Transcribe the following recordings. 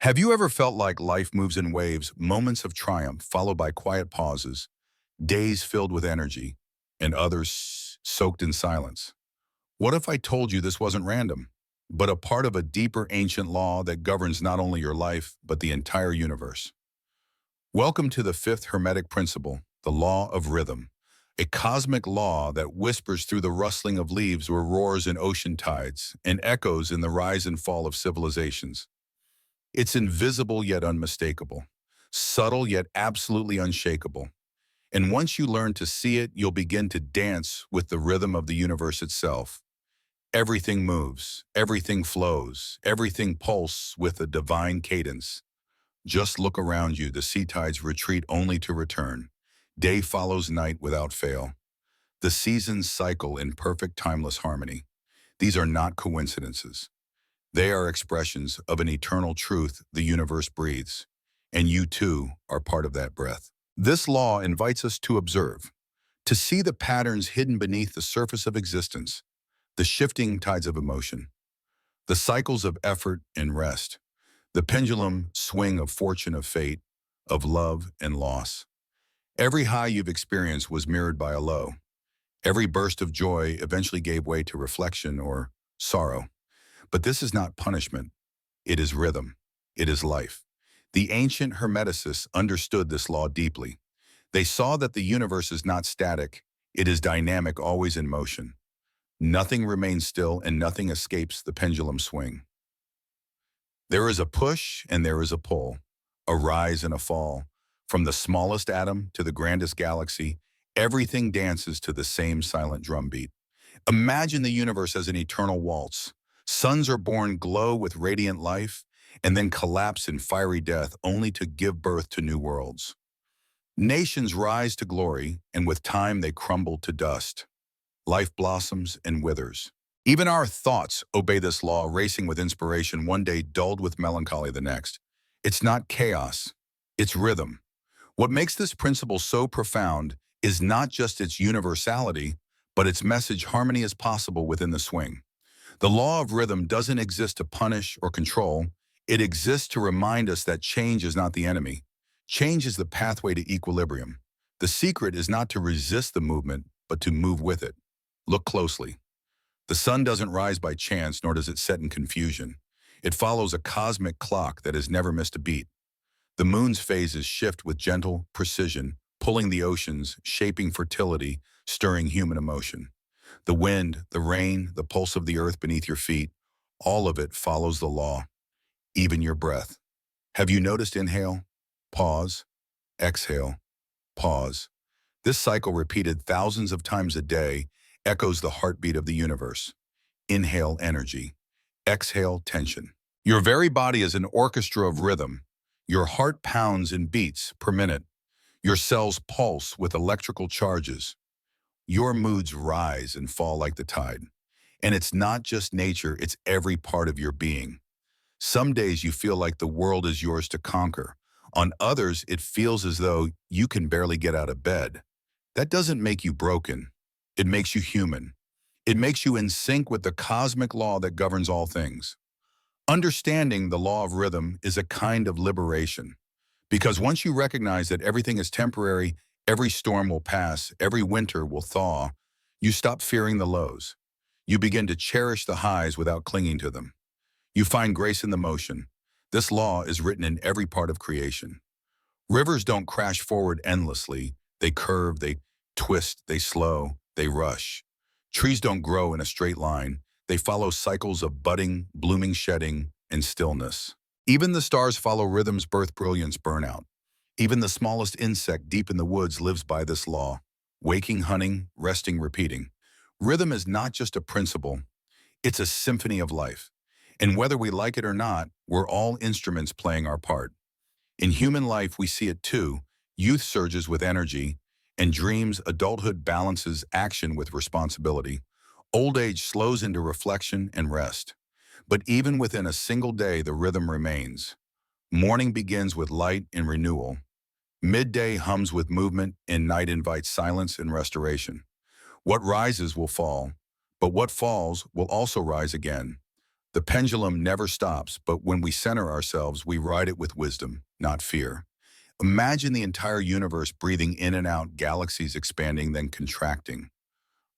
Have you ever felt like life moves in waves, moments of triumph followed by quiet pauses, days filled with energy, and others soaked in silence? What if I told you this wasn't random, but a part of a deeper ancient law that governs not only your life, but the entire universe? Welcome to the fifth Hermetic principle, the law of rhythm, a cosmic law that whispers through the rustling of leaves or roars in ocean tides and echoes in the rise and fall of civilizations. It's invisible yet unmistakable, subtle yet absolutely unshakable. And once you learn to see it, you'll begin to dance with the rhythm of the universe itself. Everything moves, everything flows, everything pulses with a divine cadence. Just look around you, the sea tides retreat only to return. Day follows night without fail. The seasons cycle in perfect timeless harmony. These are not coincidences. They are expressions of an eternal truth the universe breathes, and you too are part of that breath. This law invites us to observe, to see the patterns hidden beneath the surface of existence, the shifting tides of emotion, the cycles of effort and rest, the pendulum swing of fortune, of fate, of love and loss. Every high you've experienced was mirrored by a low. Every burst of joy eventually gave way to reflection or sorrow. But this is not punishment. It is rhythm. It is life. The ancient Hermeticists understood this law deeply. They saw that the universe is not static. It is dynamic, always in motion. Nothing remains still and nothing escapes the pendulum swing. There is a push and there is a pull, a rise and a fall. From the smallest atom to the grandest galaxy, everything dances to the same silent drumbeat. Imagine the universe as an eternal waltz. Suns are born, glow with radiant life, and then collapse in fiery death only to give birth to new worlds. Nations rise to glory, and with time they crumble to dust. Life blossoms and withers. Even our thoughts obey this law, racing with inspiration one day, dulled with melancholy the next. It's not chaos, it's rhythm. What makes this principle so profound is not just its universality, but its message: harmony is possible within the swing. The law of rhythm doesn't exist to punish or control. It exists to remind us that change is not the enemy. Change is the pathway to equilibrium. The secret is not to resist the movement, but to move with it. Look closely. The sun doesn't rise by chance, nor does it set in confusion. It follows a cosmic clock that has never missed a beat. The moon's phases shift with gentle precision, pulling the oceans, shaping fertility, stirring human emotion. The wind, the rain, the pulse of the earth beneath your feet, all of it follows the law, even your breath. Have you noticed inhale, pause, exhale, pause? This cycle, repeated thousands of times a day, echoes the heartbeat of the universe. Inhale, energy. Exhale, tension. Your very body is an orchestra of rhythm. Your heart pounds in beats per minute. Your cells pulse with electrical charges. Your moods rise and fall like the tide. And it's not just nature, it's every part of your being. Some days you feel like the world is yours to conquer. On others, it feels as though you can barely get out of bed. That doesn't make you broken. It makes you human. It makes you in sync with the cosmic law that governs all things. Understanding the law of rhythm is a kind of liberation. Because once you recognize that everything is temporary, every storm will pass, every winter will thaw, you stop fearing the lows. You begin to cherish the highs without clinging to them. You find grace in the motion. This law is written in every part of creation. Rivers don't crash forward endlessly. They curve, they twist, they slow, they rush. Trees don't grow in a straight line. They follow cycles of budding, blooming, shedding, and stillness. Even the stars follow rhythms: birth, brilliance, burnout. Even the smallest insect deep in the woods lives by this law. Waking, hunting, resting, repeating. Rhythm is not just a principle, it's a symphony of life. And whether we like it or not, we're all instruments playing our part. In human life, we see it too. Youth surges with energy and dreams. Adulthood balances action with responsibility. Old age slows into reflection and rest. But even within a single day, the rhythm remains. Morning begins with light and renewal. Midday hums with movement, and night invites silence and restoration. What rises will fall, but what falls will also rise again. The pendulum never stops, but when we center ourselves, we ride it with wisdom, not fear. Imagine the entire universe breathing in and out, galaxies expanding, then contracting,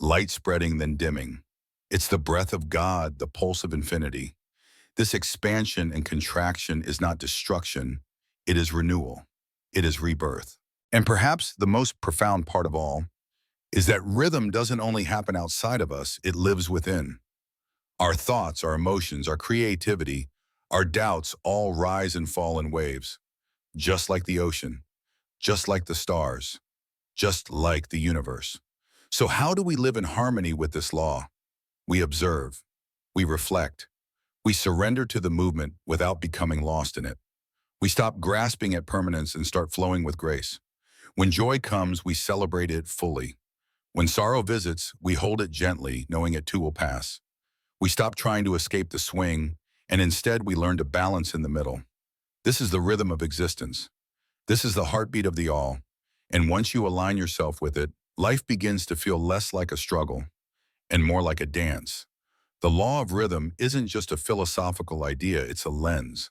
light spreading, then dimming. It's the breath of God, the pulse of infinity. This expansion and contraction is not destruction, it is renewal. It is rebirth. And perhaps the most profound part of all is that rhythm doesn't only happen outside of us, it lives within. Our thoughts, our emotions, our creativity, our doubts all rise and fall in waves, just like the ocean, just like the stars, just like the universe. So how do we live in harmony with this law? We observe, we reflect, we surrender to the movement without becoming lost in it. We stop grasping at permanence and start flowing with grace. When joy comes, we celebrate it fully. When sorrow visits, we hold it gently, knowing it too will pass. We stop trying to escape the swing, and instead we learn to balance in the middle. This is the rhythm of existence. This is the heartbeat of the all. And once you align yourself with it, life begins to feel less like a struggle and more like a dance. The law of rhythm isn't just a philosophical idea, it's a lens,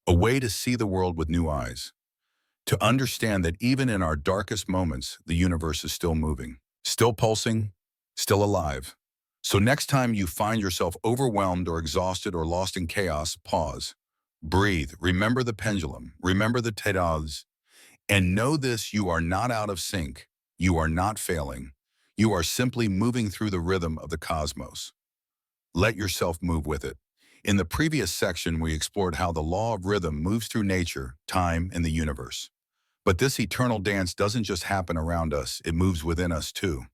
a way to see the world with new eyes, to understand that even in our darkest moments, the universe is still moving, still pulsing, still alive. So next time you find yourself overwhelmed or exhausted or lost in chaos, pause, breathe, remember the pendulum, remember the tedas, and know this: you are not out of sync. You are not failing. You are simply moving through the rhythm of the cosmos. Let yourself move with it. In the previous section, we explored how the law of rhythm moves through nature, time, and the universe. But this eternal dance doesn't just happen around us, it moves within us too.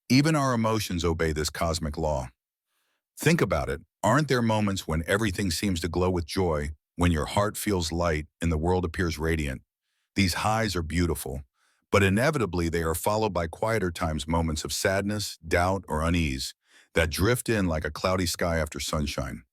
Even our emotions obey this cosmic law. Think about it. Aren't there moments when everything seems to glow with joy, when your heart feels light and the world appears radiant? These highs are beautiful, but inevitably they are followed by quieter times, moments of sadness, doubt, or unease that drift in like a cloudy sky after sunshine.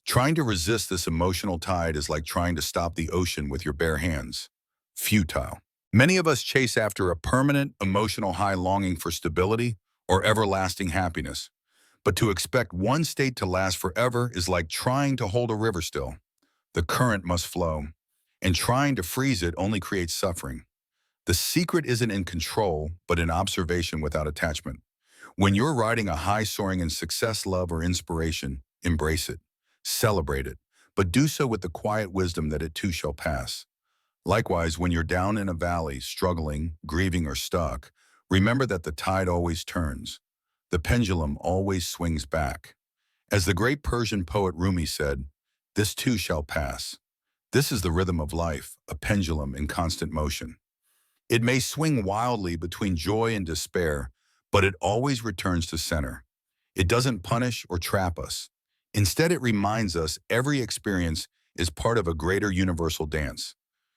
Trying to resist this emotional tide is like trying to stop the ocean with your bare hands. Futile. Many of us chase after a permanent emotional high, longing for stability or everlasting happiness. But to expect one state to last forever is like trying to hold a river still. The current must flow, and trying to freeze it only creates suffering. The secret isn't in control, but in observation without attachment. When you're riding a high, soaring in success, love, or inspiration, embrace it, celebrate it, but do so with the quiet wisdom that it too shall pass. Likewise, when you're down in a valley, struggling, grieving, or stuck, remember that the tide always turns. The pendulum always swings back. As the great Persian poet Rumi said, "This too shall pass." This is the rhythm of life, a pendulum in constant motion. It may swing wildly between joy and despair, but it always returns to center. It doesn't punish or trap us. Instead, it reminds us every experience is part of a greater universal dance.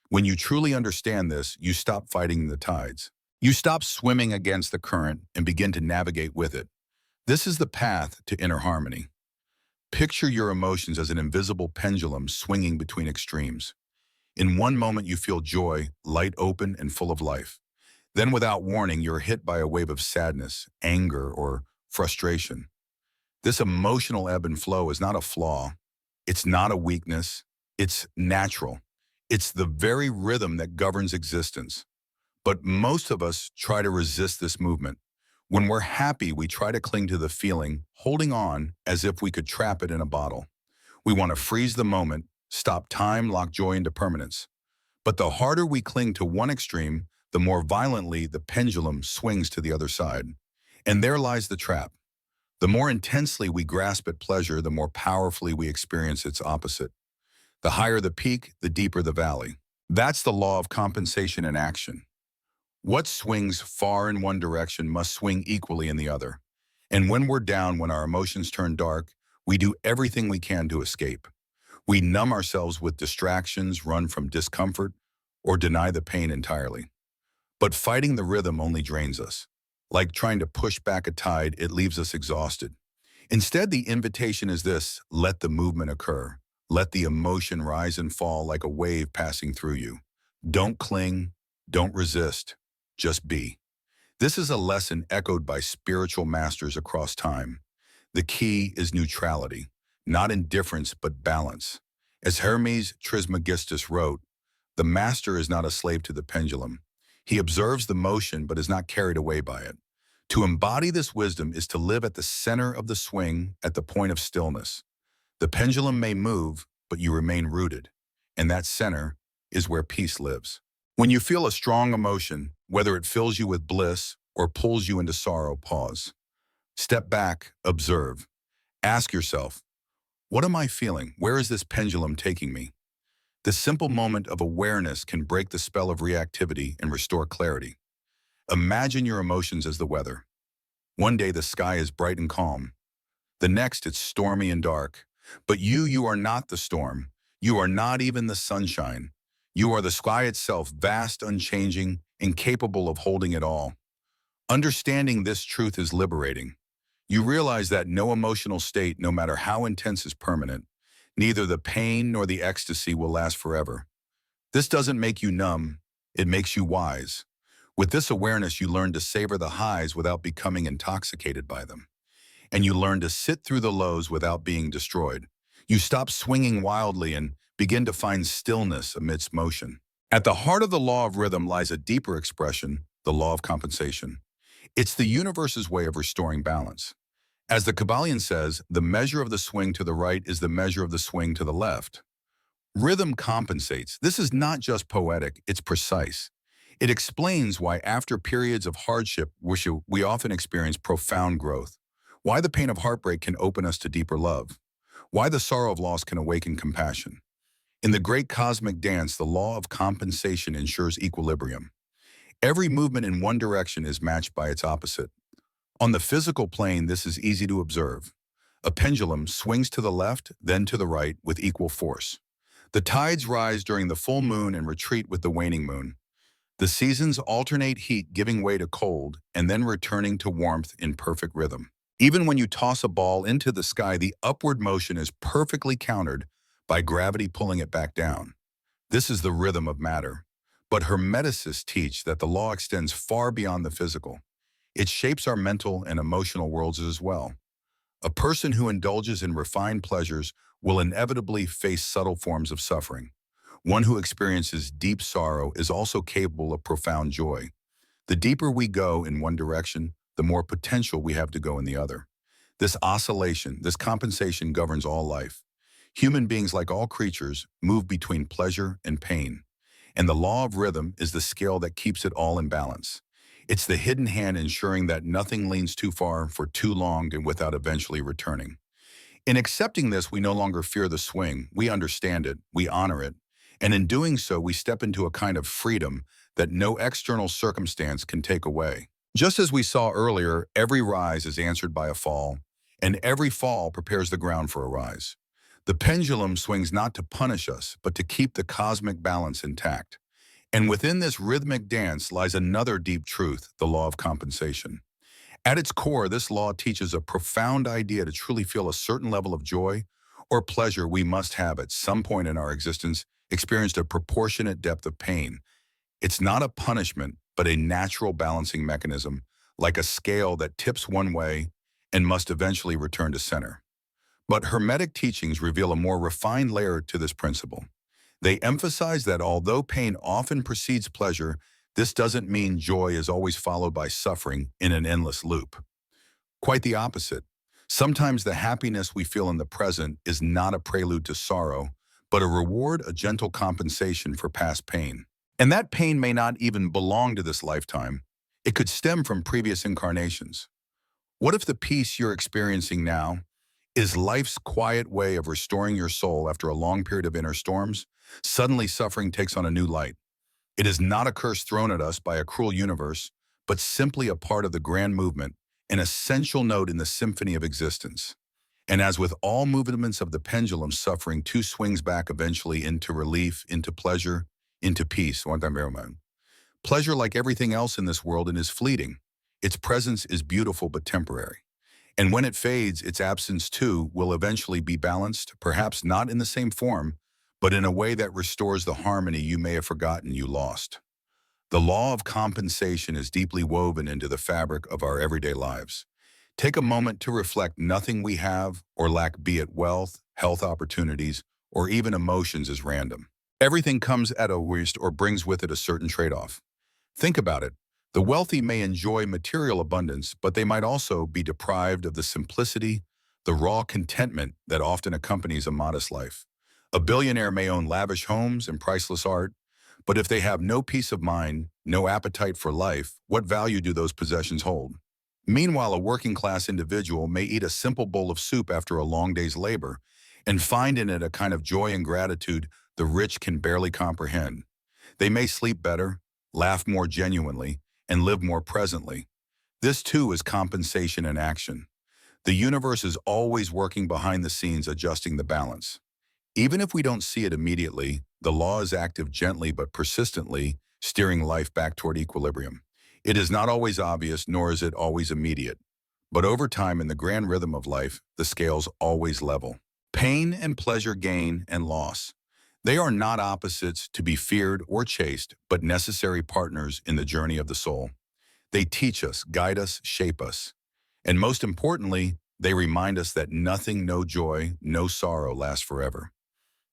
When you truly understand this, you stop fighting the tides. You stop swimming against the current and begin to navigate with it. This is the path to inner harmony. Picture your emotions as an invisible pendulum swinging between extremes. In one moment, you feel joy, light, open, and full of life. Then, without warning, you're hit by a wave of sadness, anger, or frustration. This emotional ebb and flow is not a flaw. It's not a weakness. It's natural. It's the very rhythm that governs existence. But most of us try to resist this movement. When we're happy, we try to cling to the feeling, holding on as if we could trap it in a bottle. We want to freeze the moment, stop time, lock joy into permanence. But the harder we cling to one extreme, the more violently the pendulum swings to the other side. And there lies the trap. The more intensely we grasp at pleasure, the more powerfully we experience its opposite. The higher the peak, the deeper the valley. That's the law of compensation in action. What swings far in one direction must swing equally in the other. And when we're down, when our emotions turn dark, we do everything we can to escape. We numb ourselves with distractions, run from discomfort, or deny the pain entirely. But fighting the rhythm only drains us. Like trying to push back a tide, it leaves us exhausted. Instead, the invitation is this: let the movement occur. Let the emotion rise and fall like a wave passing through you. Don't cling, don't resist, just be. This is a lesson echoed by spiritual masters across time. The key is neutrality. not indifference but balance. As Hermes Trismegistus wrote, the master is not a slave to the pendulum. He observes the motion but is not carried away by it. To embody this wisdom is to live at the center of the swing, at the point of stillness. The pendulum may move, but you remain rooted, and that center is where peace lives. When you feel a strong emotion, whether it fills you with bliss or pulls you into sorrow, pause. Step back, observe. Ask yourself, what am I feeling? Where is this pendulum taking me? This simple moment of awareness can break the spell of reactivity and restore clarity. Imagine your emotions as the weather. One day the sky is bright and calm. The next it's stormy and dark. But you are not the storm. You are not even the sunshine. You are the sky itself, vast, unchanging, incapable of holding it all. Understanding this truth is liberating. You realize that no emotional state, no matter how intense, is permanent. Neither the pain nor the ecstasy will last forever. This doesn't make you numb, it makes you wise. With this awareness, you learn to savor the highs without becoming intoxicated by them. And you learn to sit through the lows without being destroyed. You stop swinging wildly and begin to find stillness amidst motion. At the heart of the law of rhythm lies a deeper expression, the law of compensation. It's the universe's way of restoring balance. As the Kabbalion says, the measure of the swing to the right is the measure of the swing to the left. Rhythm compensates. This is not just poetic, it's precise. It explains why after periods of hardship, we often experience profound growth. Why the pain of heartbreak can open us to deeper love. Why the sorrow of loss can awaken compassion. In the great cosmic dance, the law of compensation ensures equilibrium. Every movement in one direction is matched by its opposite. On the physical plane, this is easy to observe. A pendulum swings to the left, then to the right with equal force. The tides rise during the full moon and retreat with the waning moon. The seasons alternate heat giving way to cold and then returning to warmth in perfect rhythm. Even when you toss a ball into the sky, the upward motion is perfectly countered by gravity pulling it back down. This is the rhythm of matter. But Hermeticists teach that the law extends far beyond the physical. It shapes our mental and emotional worlds as well. A person who indulges in refined pleasures will inevitably face subtle forms of suffering. One who experiences deep sorrow is also capable of profound joy. The deeper we go in one direction, the more potential we have to go in the other. This oscillation, this compensation governs all life. Human beings, like all creatures, move between pleasure and pain. And the law of rhythm is the scale that keeps it all in balance. It's the hidden hand ensuring that nothing leans too far for too long and without eventually returning. In accepting this, we no longer fear the swing. We understand it, we honor it, and in doing so, we step into a kind of freedom that no external circumstance can take away. Just as we saw earlier, every rise is answered by a fall, and every fall prepares the ground for a rise. The pendulum swings not to punish us, but to keep the cosmic balance intact. And within this rhythmic dance lies another deep truth, the law of compensation. At its core, this law teaches a profound idea. To truly feel a certain level of joy or pleasure, we must have, at some point in our existence, experienced a proportionate depth of pain. It's not a punishment, but a natural balancing mechanism, like a scale that tips one way and must eventually return to center. But Hermetic teachings reveal a more refined layer to this principle. They emphasize that although pain often precedes pleasure, this doesn't mean joy is always followed by suffering in an endless loop. Quite the opposite. Sometimes the happiness we feel in the present is not a prelude to sorrow, but a reward, a gentle compensation for past pain. And that pain may not even belong to this lifetime. It could stem from previous incarnations. What if the peace you're experiencing now is life's quiet way of restoring your soul after a long period of inner storms? Suddenly suffering takes on a new light. It is not a curse thrown at us by a cruel universe, but simply a part of the grand movement, an essential note in the symphony of existence. And as with all movements of the pendulum, suffering too swings back eventually into relief, into pleasure, into peace. Pleasure, like everything else in this world, is fleeting. Its presence is beautiful but temporary. And when it fades, its absence too will eventually be balanced, perhaps not in the same form, but in a way that restores the harmony you may have forgotten you lost. The law of compensation is deeply woven into the fabric of our everyday lives. Take a moment to reflect nothing we have or lack, be it wealth, health opportunities, or even emotions, is random. Everything comes at a waste or brings with it a certain trade-off. Think about it. The wealthy may enjoy material abundance, but they might also be deprived of the simplicity, the raw contentment that often accompanies a modest life. A billionaire may own lavish homes and priceless art, but if they have no peace of mind, no appetite for life, what value do those possessions hold? Meanwhile, a working-class individual may eat a simple bowl of soup after a long day's labor and find in it a kind of joy and gratitude the rich can barely comprehend. They may sleep better, laugh more genuinely, and live more presently. This too is compensation in action. The universe is always working behind the scenes, adjusting the balance. Even if we don't see it immediately, the law is active gently but persistently, steering life back toward equilibrium. It is not always obvious, nor is it always immediate. But over time, in the grand rhythm of life, the scales always level. Pain and pleasure, gain and loss. They are not opposites to be feared or chased, but necessary partners in the journey of the soul. They teach us, guide us, shape us. And most importantly, they remind us that nothing, no joy, no sorrow lasts forever.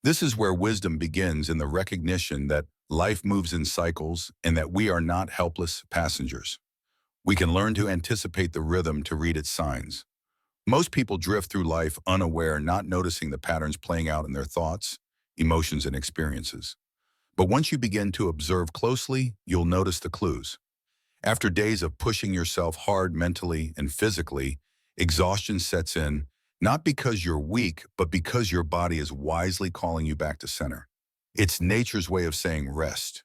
This is where wisdom begins, in the recognition that life moves in cycles and that we are not helpless passengers. We can learn to anticipate the rhythm, to read its signs. Most people drift through life unaware, not noticing the patterns playing out in their thoughts, emotions, and experiences. But once you begin to observe closely, you'll notice the clues. After days of pushing yourself hard mentally and physically, exhaustion sets in, not because you're weak, but because your body is wisely calling you back to center. It's nature's way of saying rest,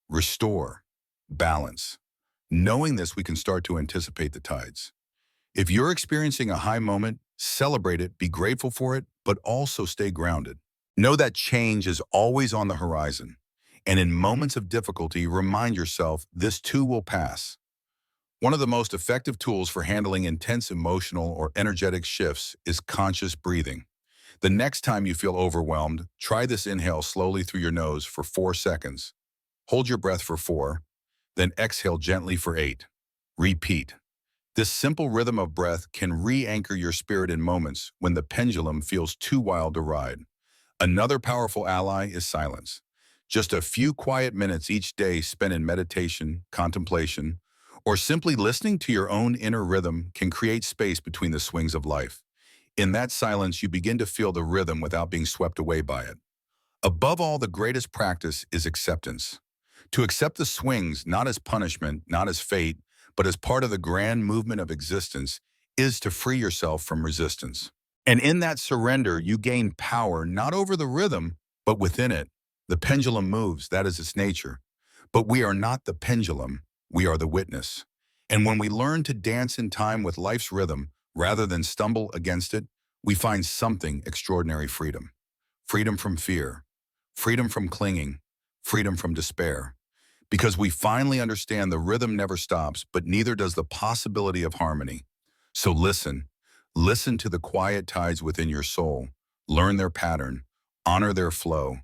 restore, balance. Knowing this, we can start to anticipate the tides. If you're experiencing a high moment, celebrate it, be grateful for it, but also stay grounded. Know that change is always on the horizon. And in moments of difficulty, remind yourself this too will pass. One of the most effective tools for handling intense emotional or energetic shifts is conscious breathing. The next time you feel overwhelmed, try this: inhale slowly through your nose for 4 seconds. Hold your breath for 4, then exhale gently for 8. Repeat. This simple rhythm of breath can re-anchor your spirit in moments when the pendulum feels too wild to ride. Another powerful ally is silence. Just a few quiet minutes each day spent in meditation, contemplation, or simply listening to your own inner rhythm can create space between the swings of life. In that silence, you begin to feel the rhythm without being swept away by it. Above all, the greatest practice is acceptance. To accept the swings, not as punishment, not as fate, but as part of the grand movement of existence, is to free yourself from resistance. And in that surrender, you gain power not over the rhythm, but within it. The pendulum moves, that is its nature. But we are not the pendulum, we are the witness. And when we learn to dance in time with life's rhythm, rather than stumble against it, we find something extraordinary: freedom. Freedom from fear, freedom from clinging, freedom from despair. Because we finally understand the rhythm never stops, but neither does the possibility of harmony. So listen. Listen to the quiet tides within your soul. Learn their pattern. Honor their flow.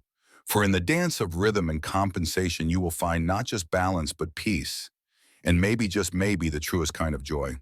For in the dance of rhythm and compensation, you will find not just balance, but peace. And maybe, just maybe, the truest kind of joy.